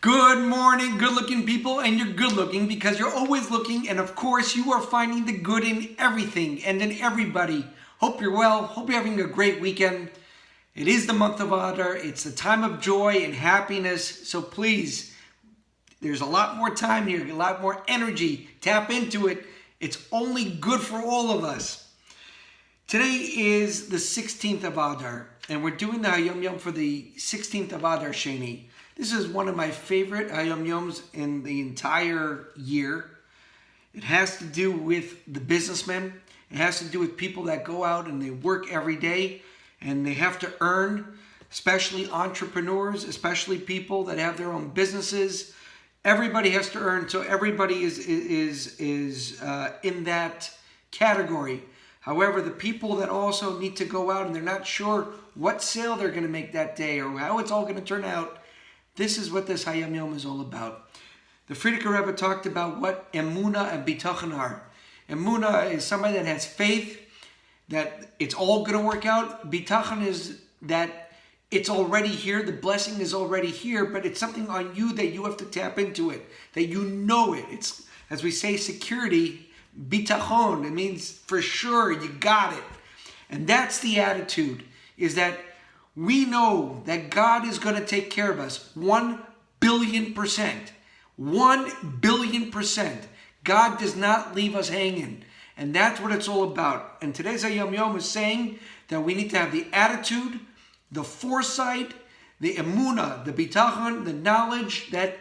Good morning, good-looking people, and you're good-looking because you're always looking, and of course, you are finding the good in everything and in everybody. Hope you're well. Hope you're having a great weekend. It is the month of Adar. It's the time of joy and happiness. So please, there's a lot more time here, a lot more energy. Tap into it. It's only good for all of us. Today is the 16th of Adar, and we're doing the Hayom for the 16th of Adar, Sheni. This is one of my favorite Hayom in the entire year. It has to do with the businessmen. It has to do with people that go out and they work every day and they have to earn, especially entrepreneurs, especially people that have their own businesses. Everybody has to earn, so everybody is in that category. However, the people that also need to go out and they're not sure what sale they're going to make that day or how it's all going to turn out, this is what this Hayom is all about. The Frierdiker Rebbe talked about what Emunah and Bitachon are. Emunah is somebody that has faith that it's all going to work out. Bitachon is that it's already here, the blessing is already here, but it's something on you that you have to tap into it, that you know it. It's, as we say, security, bitachon. It means for sure, you got it. And that's the attitude, is that we know that God is going to take care of us 1 billion percent. 1 billion percent. God does not leave us hanging. And that's what it's all about. And today's Hayom is saying that we need to have the attitude, the foresight, the emunah, the bitachon, the knowledge that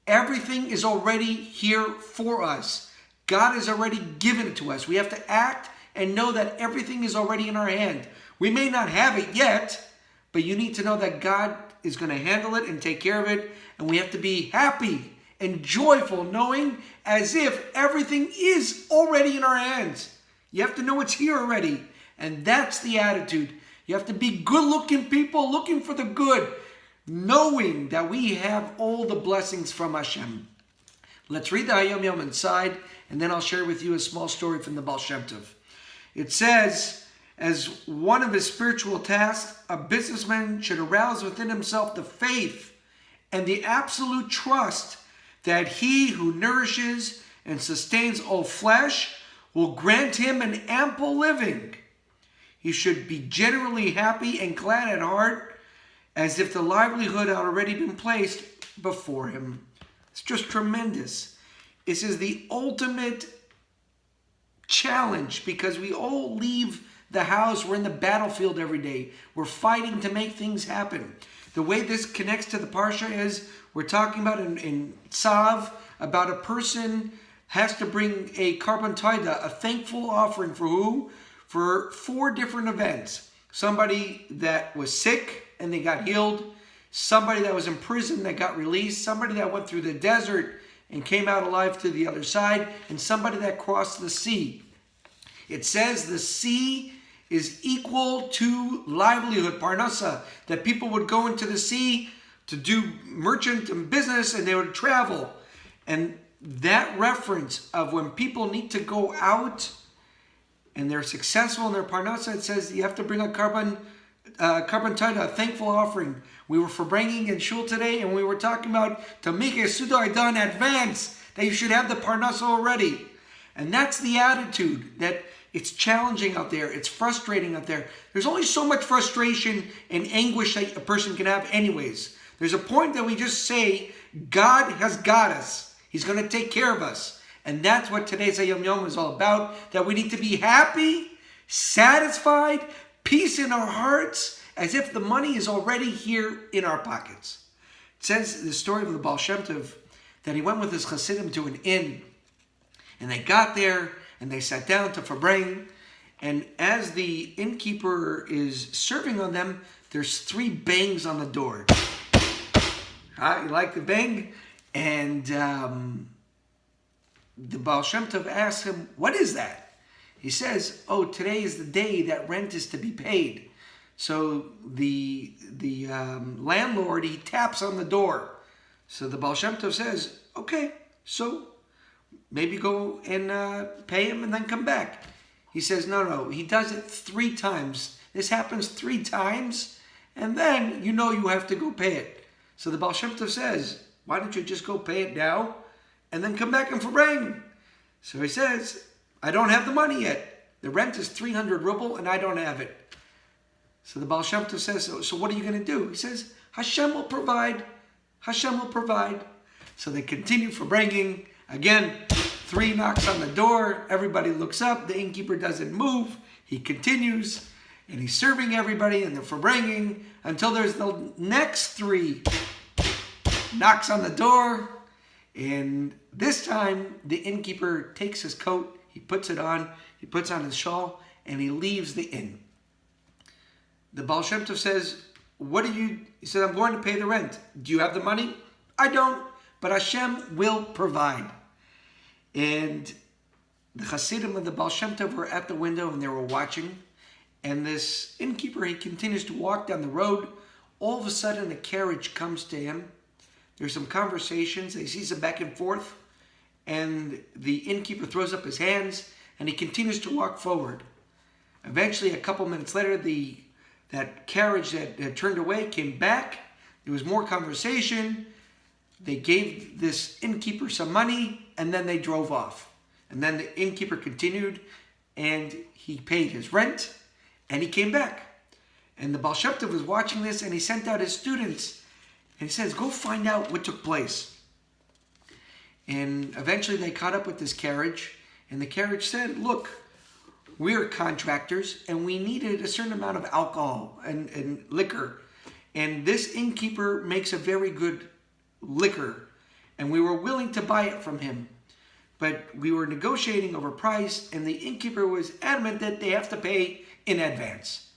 everything is already here for us. God has already given it to us. We have to act and know that everything is already in our hand. We may not have it yet, but you need to know that God is going to handle it and take care of it. And we have to be happy and joyful, knowing as if everything is already in our hands. You have to know it's here already. And that's the attitude. You have to be good-looking people, looking for the good, knowing that we have all the blessings from Hashem. Let's read the Hayom inside, and then I'll share with you a small story from the Baal Shem Tov. It says, as one of his spiritual tasks, a businessman should arouse within himself the faith and the absolute trust that he who nourishes and sustains all flesh will grant him an ample living. He should be generally happy and glad at heart, as if the livelihood had already been placed before him. It's just tremendous. This is the ultimate challenge, because we all leave the house. We're in the battlefield every day. We're fighting to make things happen. The way this connects to the Parsha is we're talking about in Tzav about a person has to bring a carbon taida, a thankful offering for who? For 4 different events. Somebody that was sick and they got healed. Somebody that was in prison that got released. Somebody that went through the desert and came out alive to the other side. And somebody that crossed the sea. It says the sea is equal to livelihood, parnasa, that people would go into the sea to do merchant and business and they would travel. And that reference of when people need to go out and they're successful in their parnasa, it says you have to bring a carbon taida, a thankful offering. We were for bringing in shul today, and we were talking about to make a suda in advance, that you should have the parnasa already. And that's the attitude, that it's challenging out there. It's frustrating out there. There's only so much frustration and anguish that a person can have anyways. There's a point that we just say, God has got us. He's going to take care of us. And that's what today's Hayom is all about, that we need to be happy, satisfied, peace in our hearts, as if the money is already here in our pockets. It says the story of the Baal Shem Tov, that he went with his Hasidim to an inn, and they got there, and they sat down to Fabring, and as the innkeeper is serving on them, there's 3 bangs on the door. You like the bang? And the Baal Shem Tov asks him, what is that? He says, oh, today is the day that rent is to be paid. So the landlord, he taps on the door. So the Baal Shem Tov says, okay, so maybe go and pay him and then come back. He says, no. He does it 3 times. This happens 3 times, and then you know you have to go pay it. So the Baal Shem Tov says, why don't you just go pay it now and then come back and farang? So he says, I don't have the money yet. The rent is 300 ruble and I don't have it. So the Baal Shem Tov says, so what are you going to do? He says, Hashem will provide. Hashem will provide. So they continue faranging. Again, 3 knocks on the door. Everybody looks up. The innkeeper doesn't move. He continues. And he's serving everybody and they're faranging until there's the next 3 knocks on the door. And this time, the innkeeper takes his coat. He puts it on. He puts on his shawl. And he leaves the inn. The Baal Shem Tov says, he said, I'm going to pay the rent. Do you have the money? I don't, but Hashem will provide. And the Hasidim of the Baal Shem Tov were at the window and they were watching. And this innkeeper, he continues to walk down the road. All of a sudden, a carriage comes to him. There's some conversations. They see some back and forth. And the innkeeper throws up his hands and he continues to walk forward. Eventually, a couple minutes later, that carriage that had turned away came back. There was more conversation. They gave this innkeeper some money and then they drove off. And then the innkeeper continued and he paid his rent and he came back. And the Baal Shem Tov was watching this and he sent out his students and he says, go find out what took place. And eventually they caught up with this carriage and the carriage said, look, we're contractors and we needed a certain amount of alcohol and liquor. And this innkeeper makes a very good liquor and we were willing to buy it from him. But we were negotiating over price and the innkeeper was adamant that they have to pay in advance.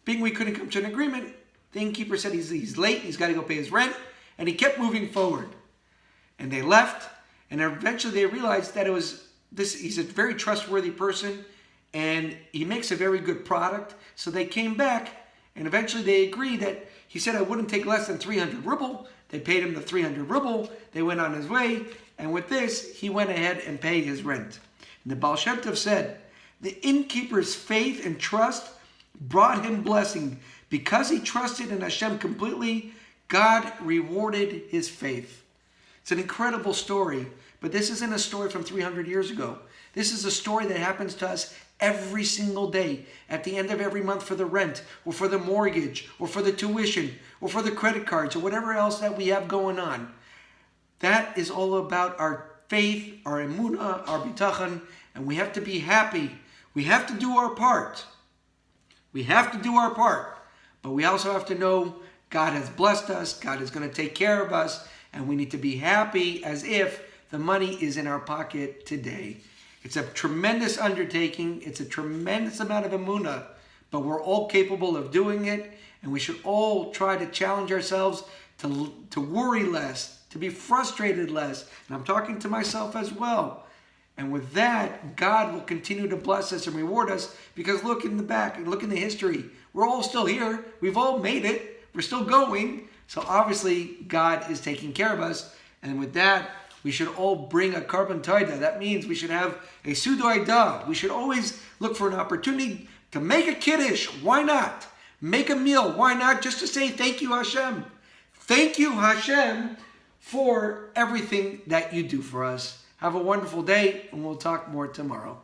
Being we couldn't come to an agreement, the innkeeper said he's late, he's got to go pay his rent, and he kept moving forward. And they left, and eventually they realized that he's a very trustworthy person, and he makes a very good product. So they came back, and eventually they agreed that he said I wouldn't take less than 300 ruble. They paid him the 300 ruble. They went on his way, and with this, he went ahead and paid his rent. And the Baal Shem Tov said, the innkeeper's faith and trust brought him blessing. Because he trusted in Hashem completely, God rewarded his faith. It's an incredible story, but this isn't a story from 300 years ago. This is a story that happens to us every single day, at the end of every month for the rent, or for the mortgage, or for the tuition, or for the credit cards, or whatever else that we have going on. That is all about our faith, our emunah, our bitachon, and we have to be happy. We have to do our part. We have to do our part. But we also have to know God has blessed us, God is going to take care of us, and we need to be happy as if the money is in our pocket today. It's a tremendous undertaking. It's a tremendous amount of emunah, but we're all capable of doing it, and we should all try to challenge ourselves to worry less, to be frustrated less. And I'm talking to myself as well. And with that, God will continue to bless us and reward us, because look in the back and look in the history. We're all still here. We've all made it. We're still going. So obviously, God is taking care of us. And with that, we should all bring a carbon taida. That means we should have a sudo Adar. We should always look for an opportunity to make a kiddush. Why not? Make a meal. Why not? Just to say thank you, Hashem. Thank you, Hashem, for everything that you do for us. Have a wonderful day, and we'll talk more tomorrow.